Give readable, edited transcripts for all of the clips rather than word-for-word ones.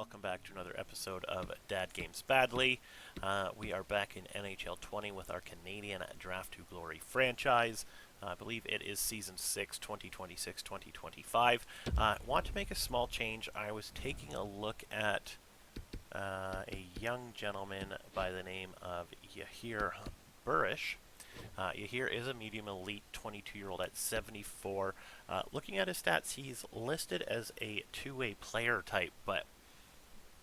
welcome back to another episode of Dad Games Badly. We are back in NHL 20 with our Canadian Draft to Glory franchise. I believe it is Season 6, 2026-2025. I want to make a small change. I was taking a look at a young gentleman by the name of Yahir Burish. Yahir is a medium elite 22-year-old at 74. Looking at his stats, he's listed as a two-way player type, but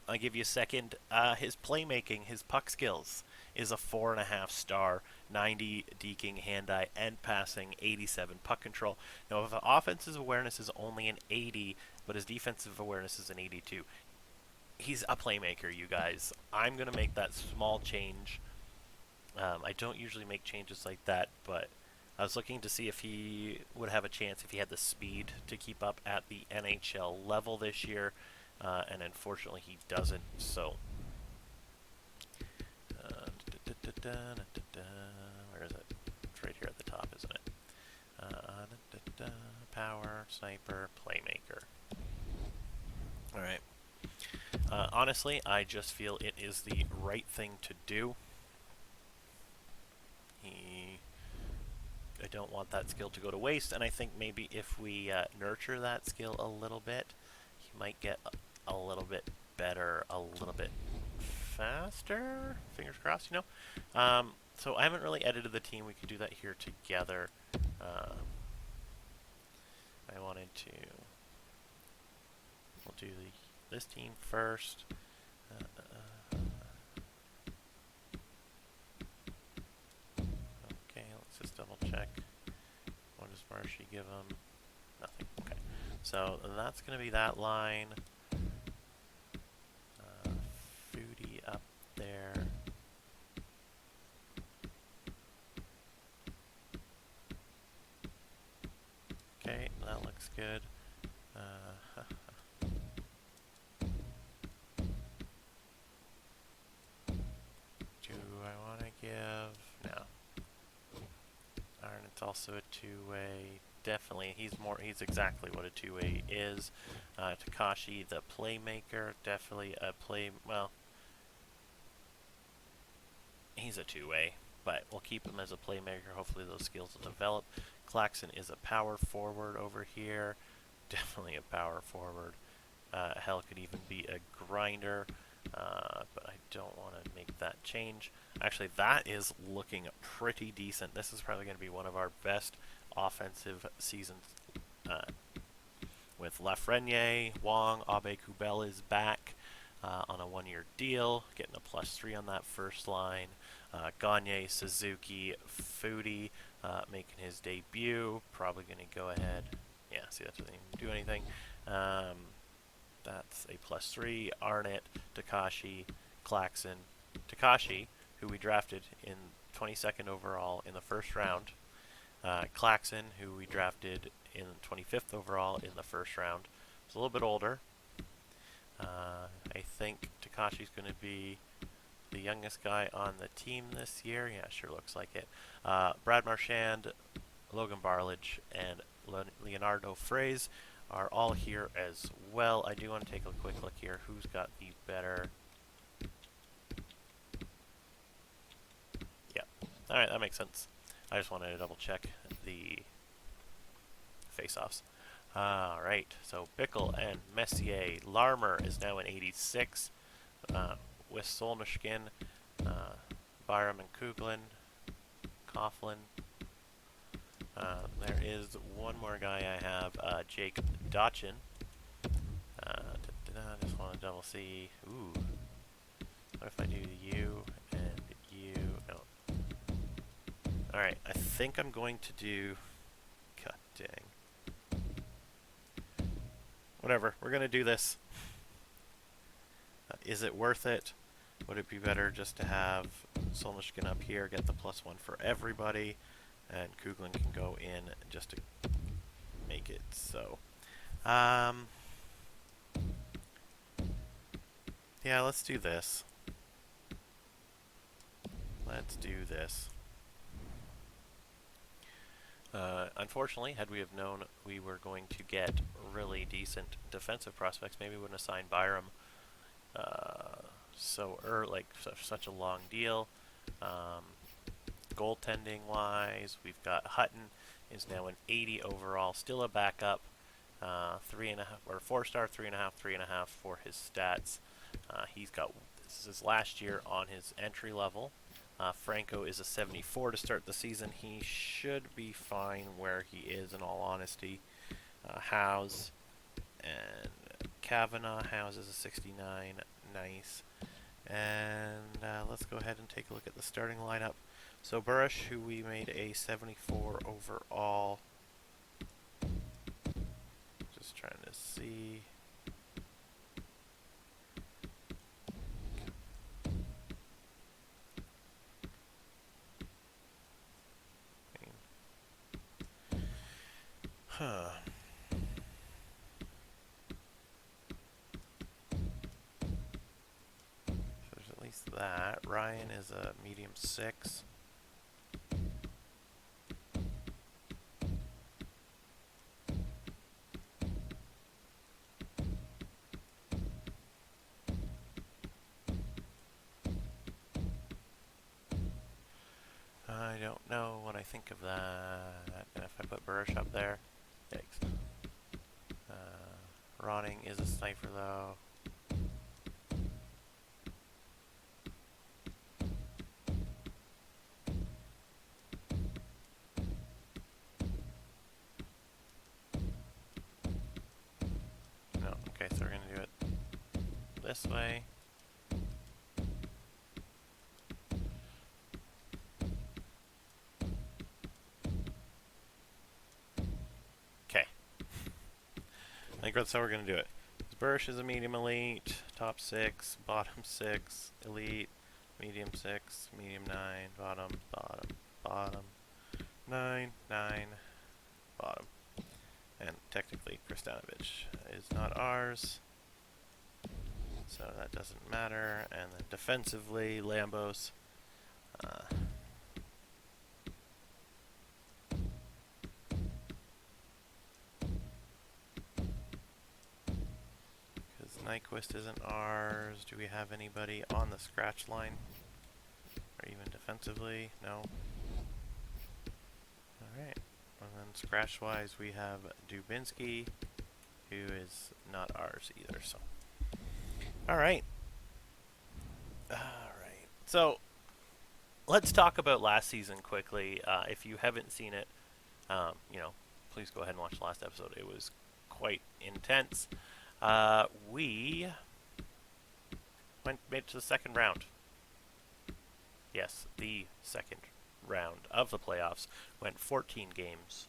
I'll give you a second. His playmaking, his puck skills, is a 4.5 star, 90 deking, hand-eye, and passing, 87 puck control. Now, if offensive awareness is only an 80, but his defensive awareness is an 82, he's a playmaker, you guys. I'm going to make that small change. I don't usually make changes like that, but I was looking to see if he would have a chance if he had the speed to keep up at the NHL level this year, and unfortunately he doesn't, so... where is it? It's right here at the top, isn't it? Power, sniper, playmaker. Alright. Honestly, I just feel it is the right thing to do. I don't want that skill to go to waste, and I think maybe if we nurture that skill a little bit, he might get a little bit better, a little bit faster. Fingers crossed, you know. So I haven't really edited the team. We could do that here together. I wanted to. We'll do this team first. Okay, let's just double check. What does Marshy give him? Nothing. Okay. So that's going to be that line. Foodie up there. Okay, that looks good. Do I want to give? No. It's also a two-way. Definitely, he's exactly what a two-way is. Takashi, the playmaker, definitely a well, he's a two-way, but we'll keep him as a playmaker. Hopefully those skills will develop. Claxon is a power forward over here. Definitely a power forward. Hell, could even be a grinder, but I don't want to make that change. Actually, that is looking pretty decent. This is probably going to be one of our best offensive seasons. With Lafreniere, Wong, Abe Kubel is back on a one-year deal, getting a +3 on that first line. Gagne, Suzuki, Foodie making his debut. Probably going to go ahead. Yeah, see, that doesn't even do anything. That's a +3. Arnett, Takashi, Claxon. Takashi, who we drafted in 22nd overall in the first round. Claxon, who we drafted in 25th overall in the first round. He's a little bit older. I think Takashi's going to be the youngest guy on the team this year. Yeah, sure looks like it. Brad Marchand, Logan Barlage, and Leonardo Fraze are all here as well. I do want to take a quick look here. Who's got the better... Yeah. Alright, that makes sense. I just wanted to double check the face-offs. Alright, so Bickle and Messier. Larmer is now an 86. With Solnishkin, Byram and Kuglin, Coughlin. There is one more guy I have, Jake Dotchin. I just want to double see. Ooh. What if I do you and you? No. Alright, I think I'm going to do... God dang. Whatever, we're going to do this. Is it worth it? Would it be better just to have Solnishkin up here, get the +1 for everybody, and Kuglin can go in just to make it so. Yeah, let's do this. Let's do this. Unfortunately, had we have known we were going to get really decent defensive prospects, maybe we wouldn't have signed Byram Such a long deal. Um, Goaltending wise, we've got Hutton is now an 80 overall, still a backup. 3.5 or 4-star, 3.5, 3.5 for his stats. He's got this is his last year on his entry level. Franco is a 74 to start the season. He should be fine where he is, in all honesty. Howes and Kavanaugh. Howes is a 69. Nice. And let's go ahead and take a look at the starting lineup. So Burrish, who we made a 74 overall. Just trying to see. Huh. So there's at least that. Ryan is a medium 6. I don't know what I think of that. And if I put Burrish up there, yikes. Ronning is a sniper though. No, okay, so we're gonna do it this way. Okay. I think that's how we're going to do it. Burrish is a medium elite, top 6, bottom 6, elite, medium 6, medium 9, bottom, bottom, bottom, 9, 9, bottom. And technically, Kristanovich is not ours, so that doesn't matter. And then defensively, Lambos. Nyquist isn't ours. Do we have anybody on the scratch line? Or even defensively? No. Alright. And then scratch-wise, we have Dubinsky, who is not ours either, so. Alright. Alright. So, let's talk about last season quickly. If you haven't seen it, please go ahead and watch the last episode. It was quite intense. We made it to the second round. Yes, the second round of the playoffs. Went 14 games.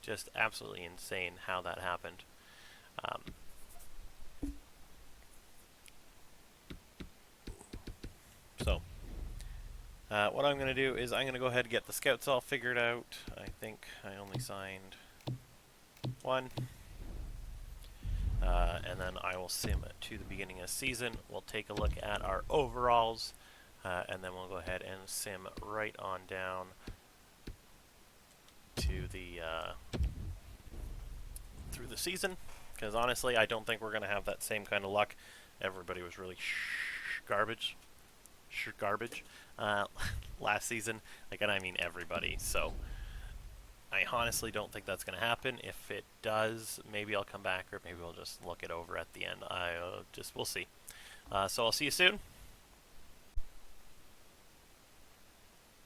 Just absolutely insane how that happened. What I'm going to do is I'm going to go ahead and get the scouts all figured out. I think I only signed one. And then I will sim to the beginning of the season. We'll take a look at our overalls, and then we'll go ahead and sim right on down to the through the season. Because honestly, I don't think we're going to have that same kind of luck. Everybody was really garbage last season. And I mean everybody. So I honestly don't think that's going to happen. If it does, maybe I'll come back, or maybe we'll just look it over at the end. We'll see. So I'll see you soon.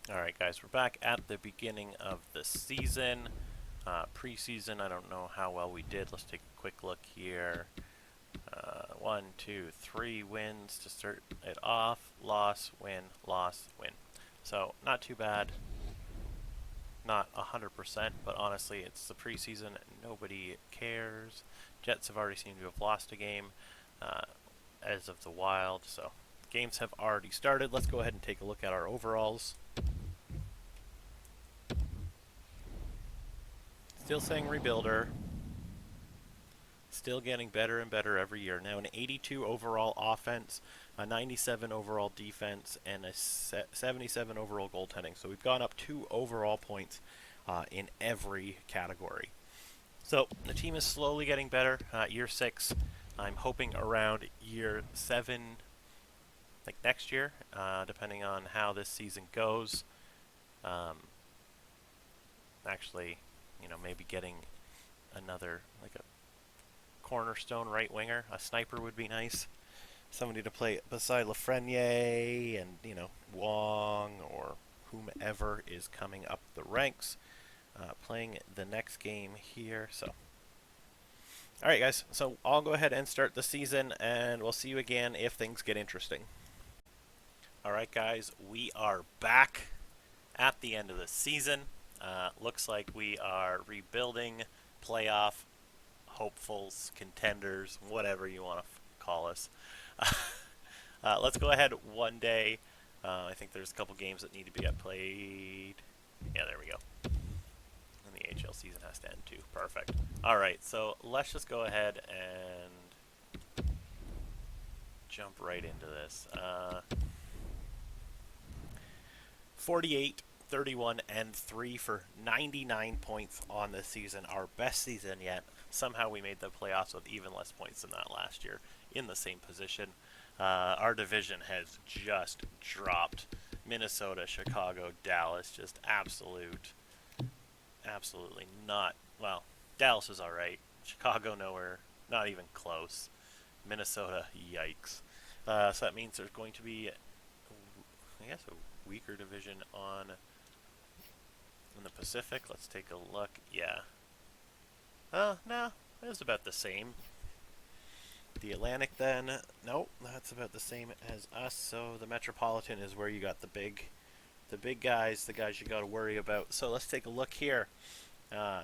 Alright guys, we're back at the beginning of the season. Preseason, I don't know how well we did. Let's take a quick look here. 1, 2, 3 wins to start it off. Loss, win, So, not too bad. Not 100%, but honestly, it's the preseason. Nobody cares. Jets have already seemed to have lost a game as of the Wild, so games have already started. Let's go ahead and take a look at our overalls. Still saying rebuilder. Still getting better and better every year. Now an 82 overall offense, a 97 overall defense, and a 77 overall goaltending. So we've gone up 2 overall points in every category. So the team is slowly getting better. Year 6, I'm hoping around year 7, like next year, depending on how this season goes. Um, Actually, maybe getting another, like a cornerstone right winger. A sniper would be nice. Somebody to play beside Lafreniere and, Wong or whomever is coming up the ranks, playing the next game here. So, all right, guys. So I'll go ahead and start the season, and we'll see you again if things get interesting. All right, guys. We are back at the end of the season. Looks like we are rebuilding, playoff hopefuls, contenders, whatever you want to call us. Let's go ahead one day. I think there's a couple games that need to be played. Yeah, there we go. And the HL season has to end too. Perfect. All right, so let's just go ahead and jump right into this. 48, 31, and 3 for 99 points on this season. Our best season yet. Somehow we made the playoffs with even less points than that last year in the same position. Our division has just dropped. Minnesota, Chicago, Dallas, just absolutely not. Well, Dallas is all right. Chicago, nowhere, not even close. Minnesota, yikes. So that means there's going to be, I guess, a weaker division in the Pacific. Let's take a look. Yeah. No, it was about the same. The Atlantic then, nope, that's about the same as us. So the Metropolitan is where you got the big guys, the guys you got to worry about. So let's take a look here.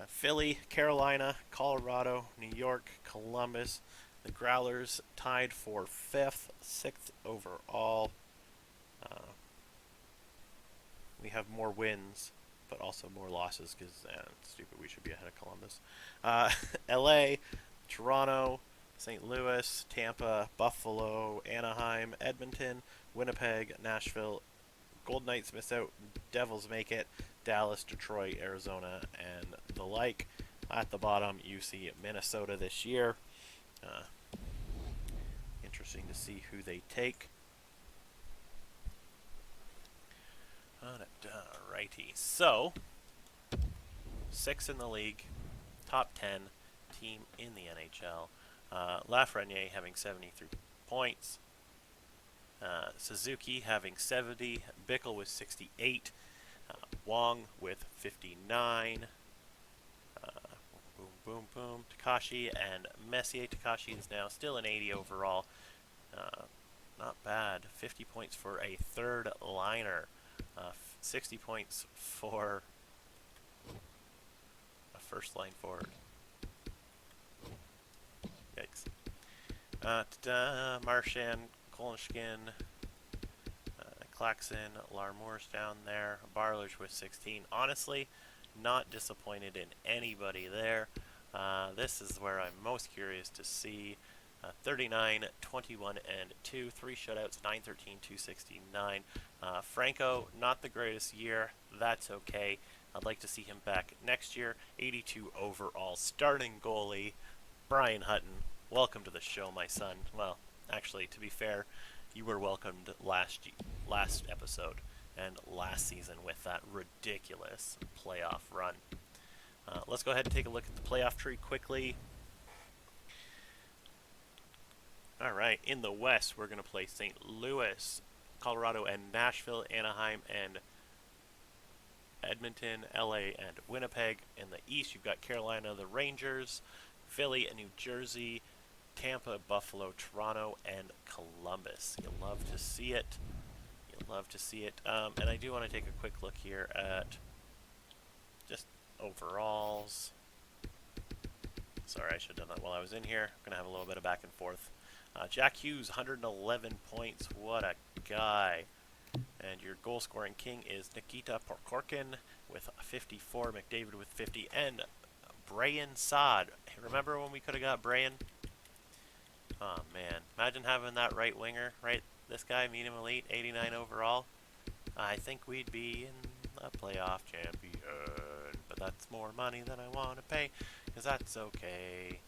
Philly, Carolina, Colorado, New York, Columbus. The Growlers tied for 5th, 6th overall. We have more wins, but also more losses because stupid. We should be ahead of Columbus. LA, Toronto, St. Louis, Tampa, Buffalo, Anaheim, Edmonton, Winnipeg, Nashville. Golden Knights miss out. Devils make it. Dallas, Detroit, Arizona, and the like. At the bottom, you see Minnesota this year. Interesting to see who they take. Righty. So, 6 in the league, top 10 team in the NHL. Lafreniere having 73 points. Suzuki having 70. Bickle with 68. Wong with 59. Boom, boom, boom. Takashi and Messier. Takashi is now still an 80 overall. Not bad. 50 points for a third liner. 60 points for a first line forward. Yikes. Marchand, Kolnishkin, Klaxon, Larmour's down there. Barler's with 16. Honestly, not disappointed in anybody there. This is where I'm most curious to see. 39, 21, and 2. 3 shutouts, 9, 13, 269. Franco, not the greatest year. That's okay. I'd like to see him back next year. 82 overall. Starting goalie, Brian Hutton. Welcome to the show, my son. Well, actually, to be fair, you were welcomed last episode and last season with that ridiculous playoff run. Let's go ahead and take a look at the playoff tree quickly. All right, in the West, we're going to play St. Louis, Colorado, and Nashville, Anaheim, and Edmonton, LA, and Winnipeg. In the East, you've got Carolina, the Rangers, Philly, and New Jersey, Tampa, Buffalo, Toronto, and Columbus. You'll love to see it. You'll love to see it. And I do want to take a quick look here at just overalls. Sorry, I should have done that while I was in here. I'm going to have a little bit of back and forth. Jack Hughes, 111 points. What a guy. And your goal-scoring king is Nikita Prokhorkin with 54, McDavid with 50, and Brian Saad. Remember when we could have got Brian? Oh, man. Imagine having that right winger, right? This guy, medium elite, 89 overall. I think we'd be in a playoff champion. But that's more money than I want to pay, because that's okay.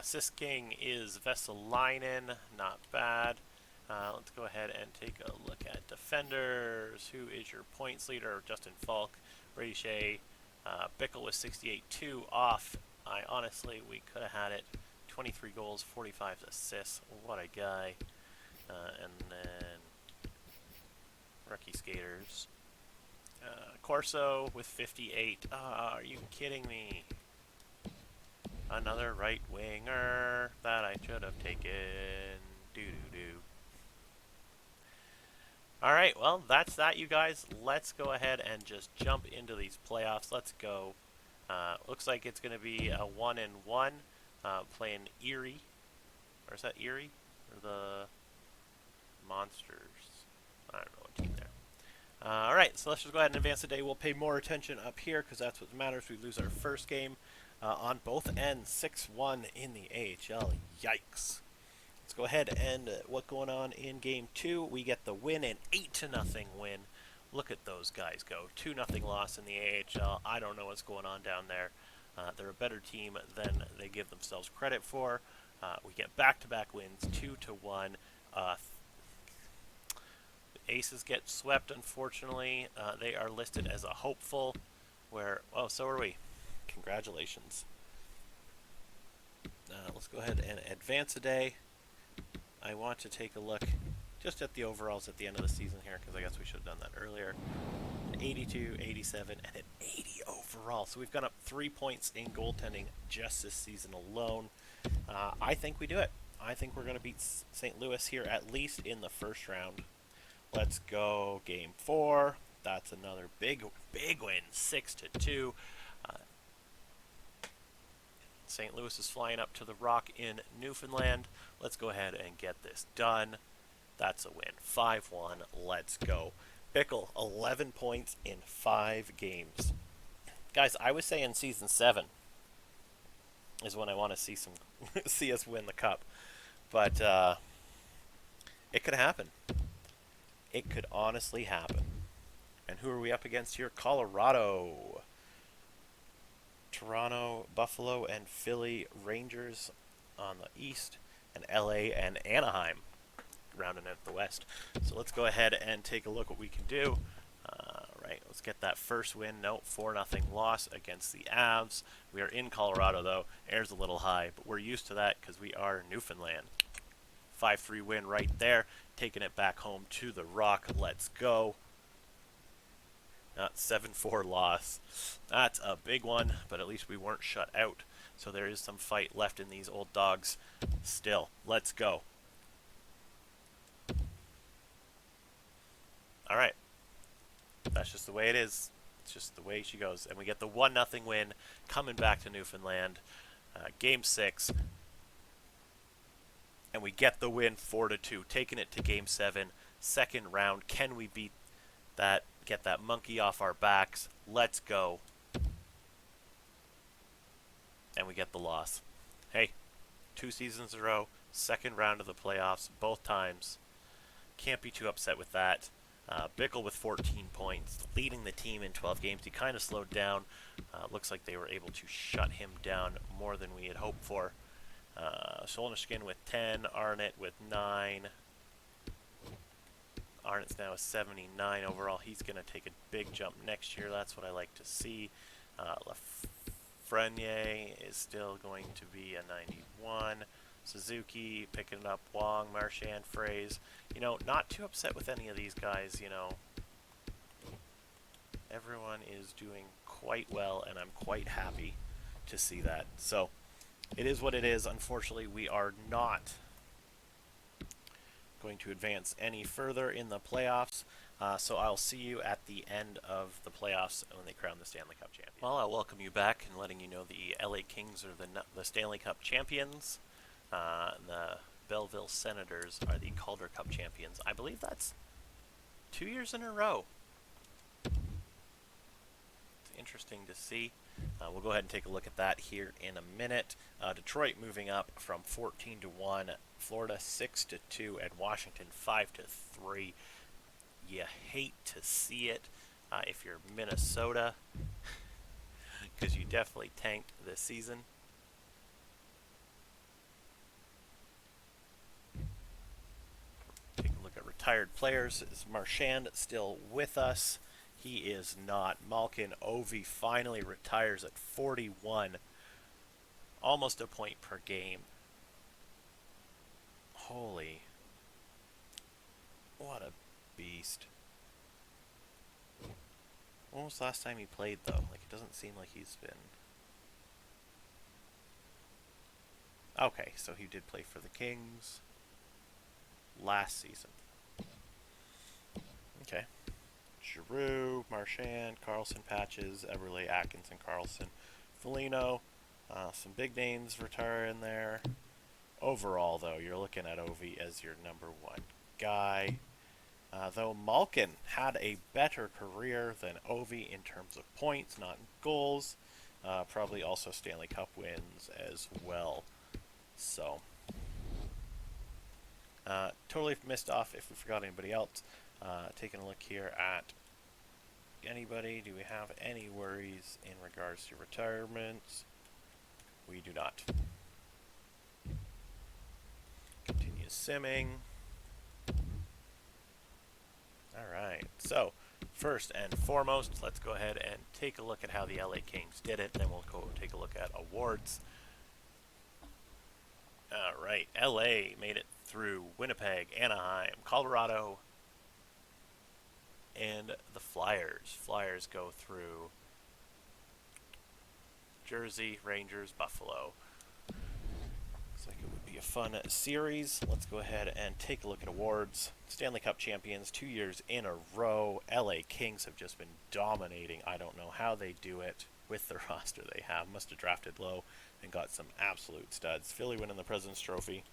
Sis King is Vesalainen, not bad. Let's go ahead and take a look at defenders. Who is your points leader? Justin Falk, Brady Shea, Bickle with 68, 2 off. We could have had it. 23 goals, 45 assists. What a guy. And then rookie skaters. Corso with 58. Are you kidding me? Another right winger that I should have taken. Doo-doo-doo. Alright, well, that's that, you guys. Let's go ahead and just jump into these playoffs. Let's go. Looks like it's going to be a 1-1 playing Erie. Or is that Erie? Or the Monsters? I don't know what team there. Alright, so let's just go ahead and advance today. We'll pay more attention up here because that's what matters. We lose our first game on both ends, 6-1 in the AHL. Yikes. Let's go ahead and what's going on in Game 2. We get the win, an 8-0 win. Look at those guys go. 2-0 loss in the AHL. I don't know what's going on down there. They're a better team than they give themselves credit for. We get back-to-back wins, 2-1. The Aces get swept, unfortunately. They are listed as a hopeful, oh, so are we. Congratulations. Let's go ahead and advance a day. I want to take a look just at the overalls at the end of the season here, because I guess we should have done that earlier. An 82, 87, and an 80 overall. So we've gone up 3 points in goaltending just this season alone. I think we do it. I think we're going to beat St. Louis here, at least in the first round. Let's go Game 4. That's another big win, 6-2. St. Louis is flying up to the Rock in Newfoundland. Let's go ahead and get this done. That's a win. 5-1. Let's go. Bickle, 11 points in 5 games. Guys, I was saying Season 7 is when I want to see see us win the Cup. But it could happen. It could honestly happen. And who are we up against here? Colorado. Toronto, Buffalo, and Philly Rangers on the east, and LA and Anaheim rounding out the west. So let's go ahead and take a look what we can do. Right, let's get that first win. No, 4-0 loss against the Avs. We are in Colorado, though. Air's a little high, but we're used to that because we are Newfoundland. 5-3 win right there, taking it back home to the Rock. Let's go. 7-4 loss. That's a big one, but at least we weren't shut out. So there is some fight left in these old dogs still. Let's go. All right. That's just the way it is. It's just the way she goes. And we get the 1-0 win coming back to Newfoundland. Game 6. And we get the win 4-2, taking it to Game 7. Second round. Can we beat that? Get that monkey off our backs. Let's go. And we get the loss. Hey, 2 seasons in a row. Second round of the playoffs, both times. Can't be too upset with that. Bickle with 14 points, leading the team in 12 games. He kind of slowed down. Looks like they were able to shut him down more than we had hoped for. Solnishkin with 10, Arnott with 9. Arnott's now a 79 overall. He's going to take a big jump next year. That's what I like to see. Lafreniere is still going to be a 91. Suzuki picking it up. Wong, Marchand, Fraze. You know, not too upset with any of these guys, you know. Everyone is doing quite well, and I'm quite happy to see that. So, it is what it is. Unfortunately, we are not going to advance any further in the playoffs. So I'll see you at the end of the playoffs when they crown the Stanley Cup champion. Well, I'll welcome you back and letting you know the LA Kings are the Stanley Cup champions. The Belleville Senators are the Calder Cup champions. I believe that's 2 years in a row. It's interesting to see. We'll go ahead and take a look at that here in a minute. Detroit moving up from 14-1, Florida 6-2, and Washington 5-3. You hate to see it if you're Minnesota, because you definitely tanked this season. retired players. Is Marchand still with us? He is not. Malkin Ovi finally retires at 41. Almost a point per game. Holy. What a beast. When was the last time he played, though? Like, it doesn't seem like he's been... Okay, so he did play for the Kings last season. Okay. Giroux, Marchand, Carlson, Patches, Everly, Atkinson, Carlson, Foligno. Some big names retire in there. Overall, though, you're looking at Ovi as your number one guy. Though Malkin had a better career than Ovi in terms of points, not goals. Probably also Stanley Cup wins as well. So, totally missed off if we forgot anybody else. Taking a look here at anybody. Do we have any worries in regards to retirements? We do not. Continue simming. Alright, so first and foremost, let's go ahead and take a look at how the LA Kings did it. Then we'll go take a look at awards. Alright, LA made it through Winnipeg, Anaheim, Colorado, and the Flyers. Flyers go through Jersey, Rangers, Buffalo. Looks like it would be a fun series. Let's go ahead and take a look at awards. Stanley Cup champions 2 years in a row. LA Kings have just been dominating. I don't know how they do it with the roster they have. Must have drafted low and got some absolute studs. Philly winning the President's Trophy.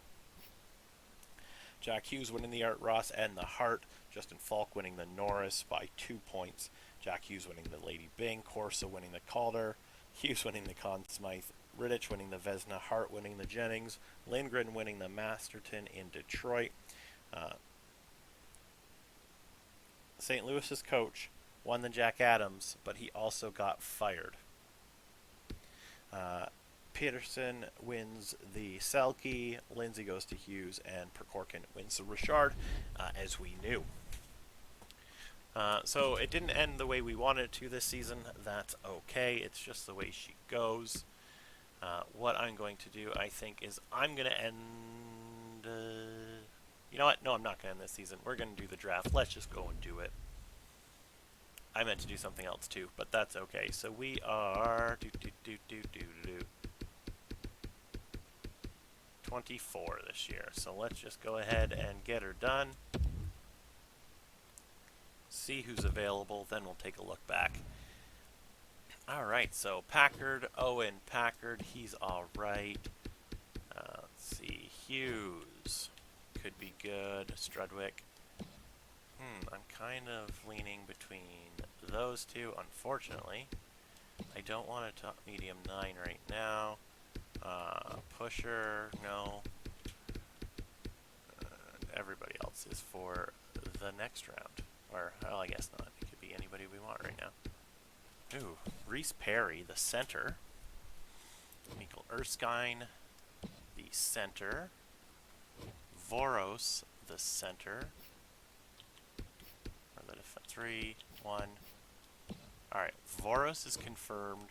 Jack Hughes winning the Art Ross and the Hart. Justin Falk winning the Norris by 2 points. Jack Hughes winning the Lady Byng. Corsa winning the Calder. Hughes winning the Conn Smythe. Rittich winning the Vezina. Hart winning the Jennings. Lindgren winning the Masterton in Detroit. St. Louis's coach won the Jack Adams, but he also got fired. Peterson wins the Selke, Lindsay goes to Hughes, and Percorkin wins the Richard, as we knew. So it didn't end the way we wanted it to this season. That's okay. It's just the way she goes. What I'm going to do, I think, is I'm going to end... you know what? No, I'm not going to end this season. We're going to do the draft. Let's just go and do it. I meant to do something else too, but that's okay. So we are... 24 this year. So let's just go ahead and get her done. See who's available, then we'll take a look back. Alright, so Packard, Owen Packard, he's alright. Let's see, Hughes could be good. Strudwick. I'm kind of leaning between those two, unfortunately. I don't want to talk medium 9 right now. Pusher, no. Everybody else is for the next round. Or, well, I guess not. It could be anybody we want right now. Ooh, Reese Perry, the center. Mikkel Erskine, the center. Voros, the center. Or the 3, 1. Alright, Voros is confirmed.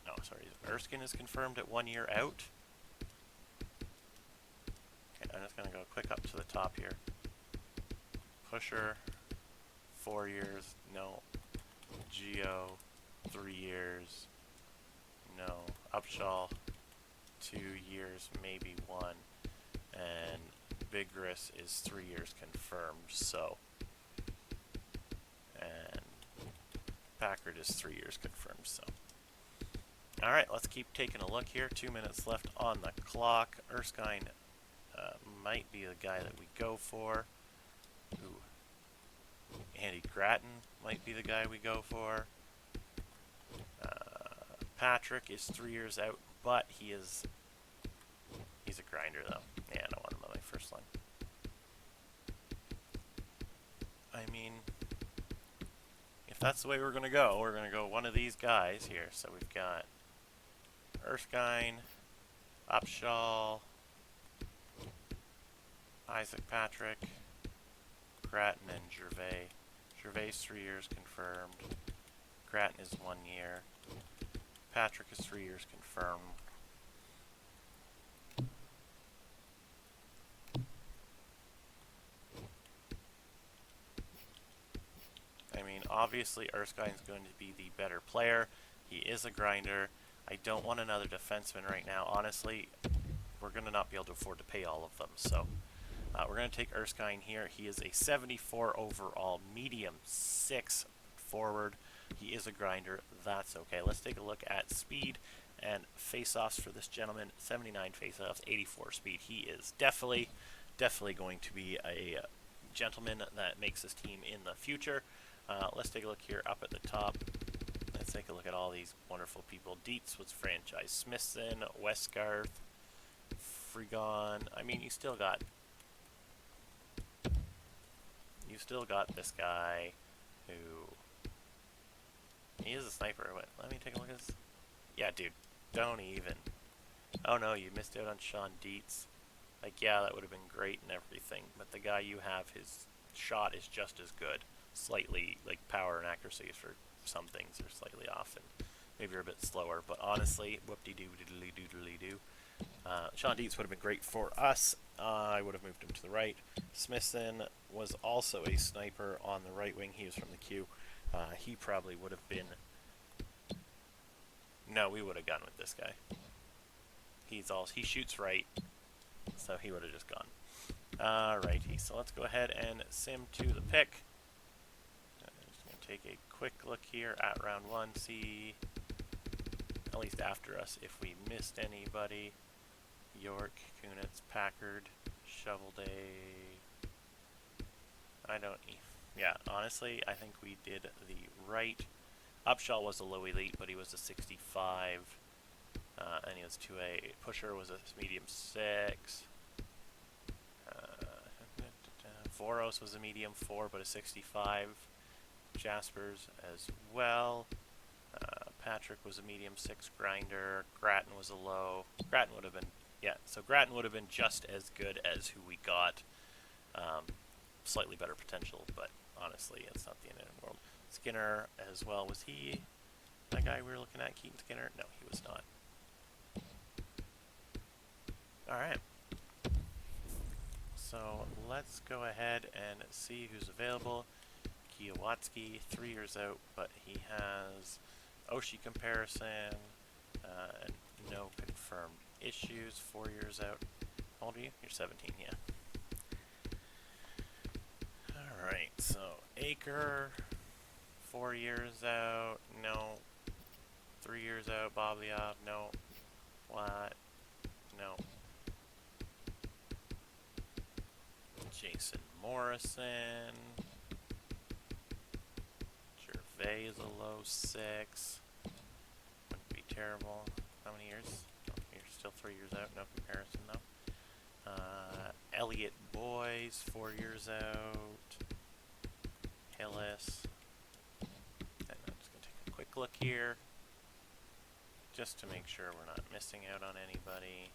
No, sorry, Erskine is confirmed at 1 year out. Okay, I'm just going to go quick up to the top here. Pusher, 4 years, no. Geo, 3 years, no. Upshaw, 2 years, maybe 1. And Bigris is 3 years confirmed, so. And Packard is 3 years confirmed, so. Alright, let's keep taking a look here. 2 minutes left on the clock. Erskine might be the guy that we go for. Ooh. Andy Grattan might be the guy we go for. Patrick is 3 years out, but he's a grinder though. Yeah, I don't want him on my first line. I mean, if that's the way we're going to go one of these guys here. So we've got Erskine, Upshaw, Isaac Patrick, Grattan, and Gervais. Gervais 3 years confirmed. Grattan is 1 year. Patrick is 3 years confirmed. I mean, obviously Erskine's going to be the better player. He is a grinder. I don't want another defenseman right now. Honestly, we're going to not be able to afford to pay all of them. So we're going to take Erskine here. He is a 74 overall, medium 6 forward. He is a grinder. That's okay. Let's take a look at speed and face-offs for this gentleman. 79 face-offs, 84 speed. He is definitely going to be a gentleman that makes this team in the future. Let's take a look here up at the top. Let's take a look at all these wonderful people. Dietz was franchise. Smithson, Westgarth, Frigon. I mean, you still got this guy who he is a sniper. Wait, let me take a look at this. Yeah, dude, don't even. Oh no, you missed out on Sean Dietz. Like, yeah, that would have been great and everything, but the guy you have, his shot is just as good. Slightly, like, power and accuracy for some things are slightly off, and maybe you're a bit slower, but honestly, whoop-de-doo-diddly-doodly-doo. Sean Dietz would have been great for us. I would have moved him to the right. Smithson was also a sniper on the right wing. He was from the queue. He probably would have been... No, we would have gone with this guy. He shoots right, so he would have just gone. Alrighty, so let's go ahead and sim to the pick. I'm just going to take a quick look here at round 1, see, at least after us, if we missed anybody. York, Kunitz, Packard, Shovelday. Yeah, honestly, I think we did the right. Upshaw was a low elite, but he was a 65. And he was 2A. Pusher was a medium 6. Voros was a medium 4, but a 65. Jaspers as well. Patrick was a medium 6 grinder. Grattan was a low. Grattan would have been, yeah, so Grattan would have been just as good as who we got. Slightly better potential, but honestly, it's not the end of the world. Skinner as well. Was he that guy we were looking at, Keaton Skinner? No, he was not. Alright. So let's go ahead and see who's available. Kiowatsky, 3 years out, but he has Oshie comparison and no confirmed issues. 4 years out. How old are you? You're 17, yeah. Alright, so Acre, 4 years out, no. 3 years out, Boblyov, no. What? No. Jason Morrison. Gervais is a low 6. Wouldn't be terrible. How many years? Oh, you're still 3 years out, no comparison though. Elliot Boys, 4 years out. Hillis. And I'm just going to take a quick look here, just to make sure we're not missing out on anybody.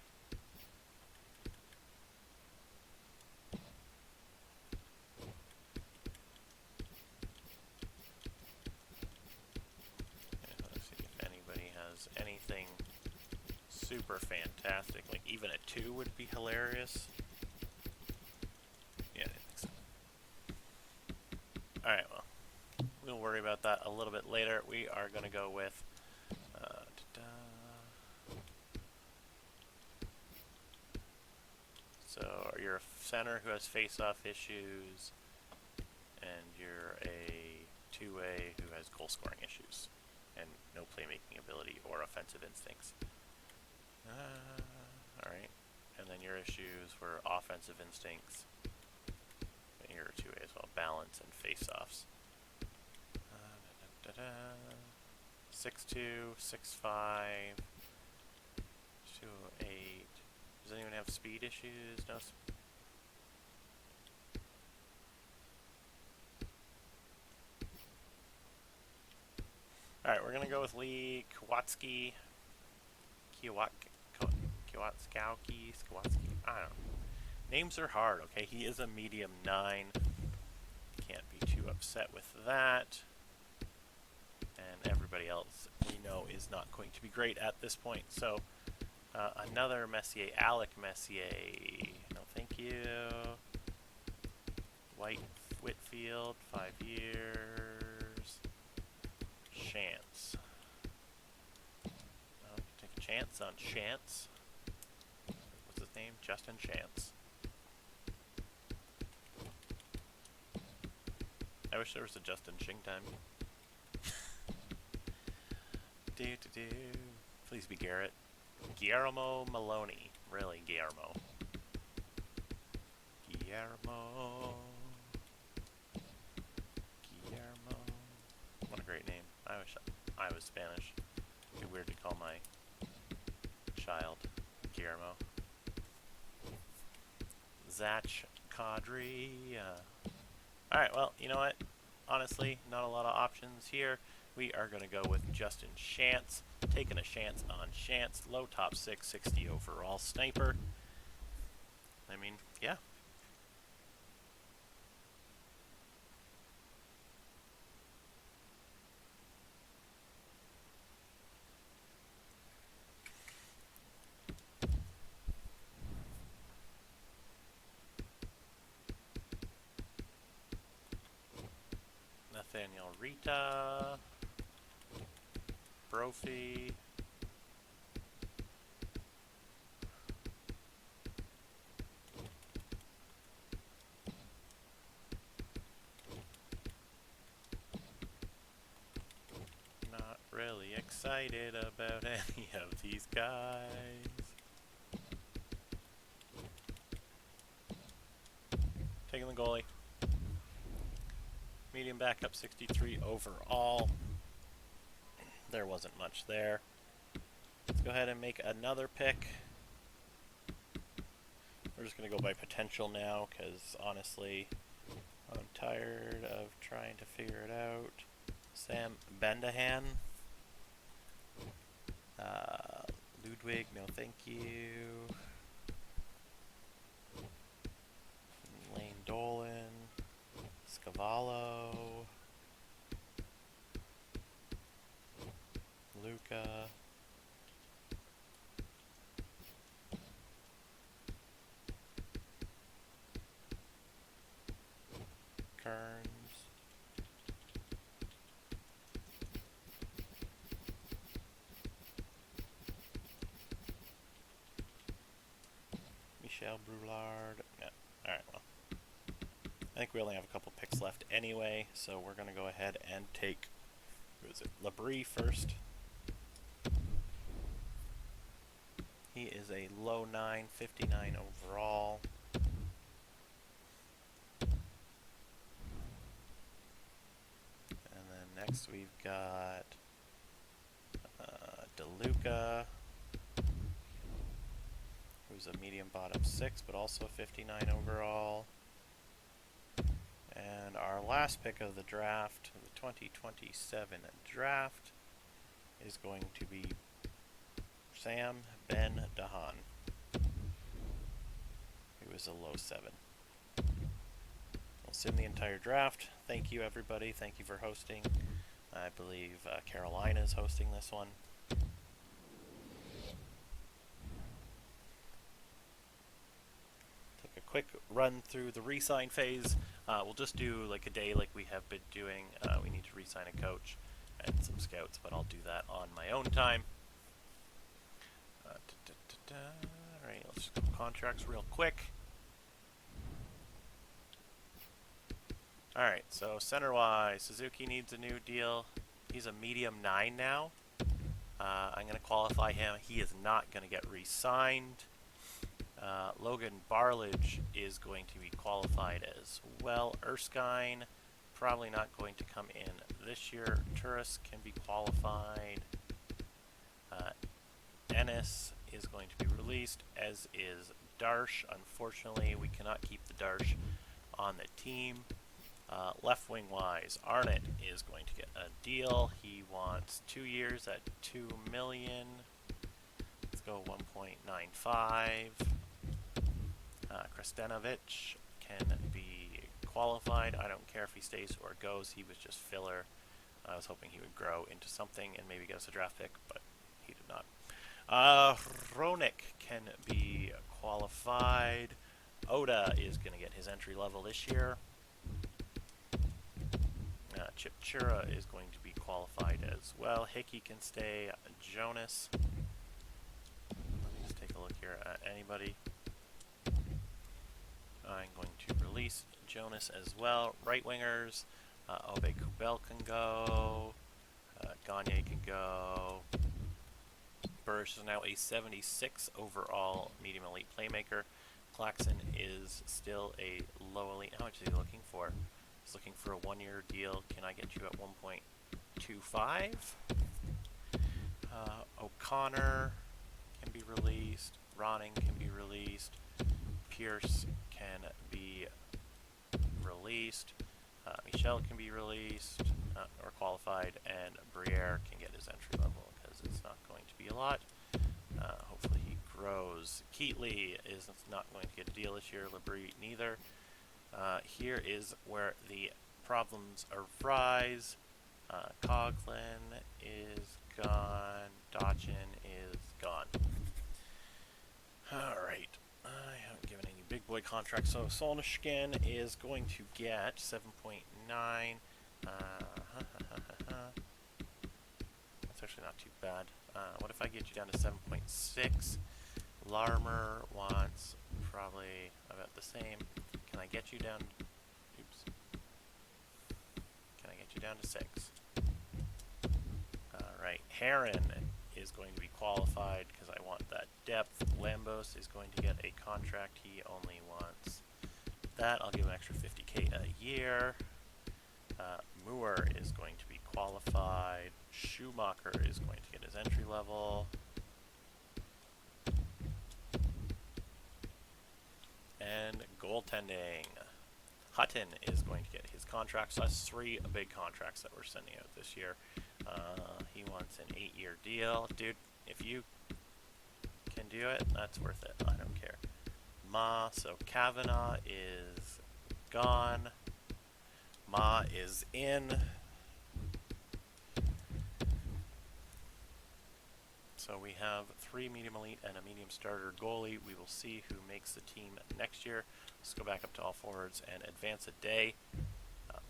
And let's see if anybody has anything super fantastic. Like, even a 2 would be hilarious. Yeah, I didn't think so. Alright, well, we'll worry about that a little bit later. We are going to go with so you're a center who has face-off issues, and you're a 2A who has goal-scoring issues, and no playmaking ability or offensive instincts. Alright, and then your issues were offensive instincts. And you're a 2A as well, balance and face-offs. 6'2", 6'5", 2'8". Does anyone have speed issues? No. Alright, we're going to go with Lee Kowatski. I don't know. Names are hard, okay? He is a medium 9. Can't be too upset with that. And everybody else we know is not going to be great at this point. So another Messier, Alec Messier. No, thank you. Whitfield, 5 years. Chance. Take a chance on Chance. What's his name? Justin Chance. I wish there was a Justin Ching time. Please be Garrett. Guillermo Maloney. Really, Guillermo. Guillermo. What a great name. I wish I was Spanish. It'd be weird to call my child Guillermo. Zach Kadri. Alright, well, you know what? Honestly, not a lot of options here. We are going to go with Justin Chance. Taking a chance on Chance. Low top 6, 60 overall sniper. I mean, yeah. Nathaniel Rita. Brophy. Not really excited about any of these guys. Taking the goalie. Medium backup 63 overall. There wasn't much there. Let's go ahead and make another pick. We're just going to go by potential now because honestly, I'm tired of trying to figure it out. Sam Bendahan. Ludwig, no thank you. Lane Dolan. Scavallo. Luca. Kearns. Michel Brulard. No. Alright, well. I think we only have a couple picks left anyway, so we're going to go ahead and take, who is it, Labrie first. He is a low 9, 59 overall. And then next we've got DeLuca, who's a medium bottom 6, but also 59 overall. And our last pick of the draft, the 2027 draft, is going to be Sam Ben Dahan, who is a low 7. We'll sim the entire draft. Thank you, everybody. Thank you for hosting. I believe Carolina is hosting this one. Take a quick run through the re-sign phase. We'll just do like a day like we have been doing. We need to re-sign a coach and some scouts, but I'll do that on my own time. Alright, let's just go contracts real quick. Alright, so center-wise, Suzuki needs a new deal. He's a medium 9 now. I'm going to qualify him. He is not going to get re-signed. Logan Barlage is going to be qualified as well. Erskine, probably not going to come in this year. Turris can be qualified. Ennis is going to be released, as is Darsh. Unfortunately, we cannot keep the Darsh on the team. Left wing wise, Arnott is going to get a deal. He wants 2 years at $2 million. Let's go 1.95. Krestanovich can be qualified. I don't care if he stays or goes. He was just filler. I was hoping he would grow into something and maybe get us a draft pick, but he did not. Hronik can be qualified. Oda is going to get his entry level this year. Chipchura is going to be qualified as well. Hickey can stay. Jonas. Let me just take a look here at anybody. I'm going to release Jonas as well. Right wingers. Obe Kubel can go. Gagne can go. Burris is now a 76 overall medium elite playmaker. Claxon is still a low elite. How much is he looking for? He's looking for a 1-year deal. Can I get you at 1.25? O'Connor can be released. Ronning can be released. Pierce can be released. Michel can be released or qualified, and Briere can get his entry level because it's not going to be a lot. Hopefully he grows. Keatley is not going to get a deal this year. Labrie neither. Here is where the problems arise. Coughlin is gone. Dodgen is gone. Alright. I haven't given any big boy contracts, so Solnishkin is going to get 7.9. That's actually not too bad. What if I get you down to 7.6? Larmer wants probably about the same. Can I get you down? Oops. Can I get you down to 6? Alright, Heron is going to be qualified because I want that depth. Lambos is going to get a contract. He only wants that. I'll give him an extra 50k a year. Moore is going to be qualified. Schumacher is going to get his entry level. And goaltending. Hutton is going to get his contract. So that's 3 big contracts that we're sending out this year. He wants an 8-year deal. Dude, if you can do it, that's worth it. I don't care. So Kavanaugh is gone. Ma is in. So we have 3 medium elite and a medium starter goalie. We will see who makes the team next year. Let's go back up to all forwards and advance a day.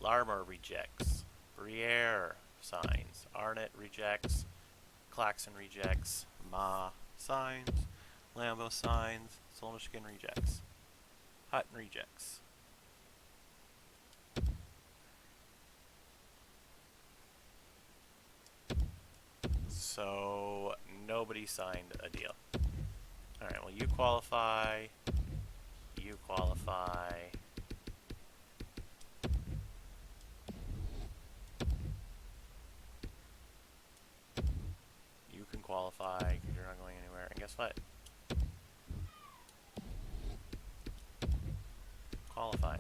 Larmer rejects. Briere signs. Arnott rejects. Claxon rejects. Ma signs. Lambo signs. Solmishkin rejects. Hutton rejects. So nobody signed a deal. Alright, well you qualify. You qualify. You can qualify because you're not going anywhere. And guess what? Qualify.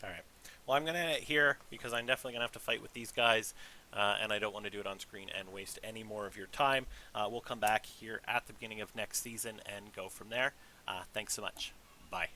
Alright. Well, I'm going to end it here because I'm definitely going to have to fight with these guys, and I don't want to do it on screen and waste any more of your time. We'll come back here at the beginning of next season and go from there. Thanks so much. Bye.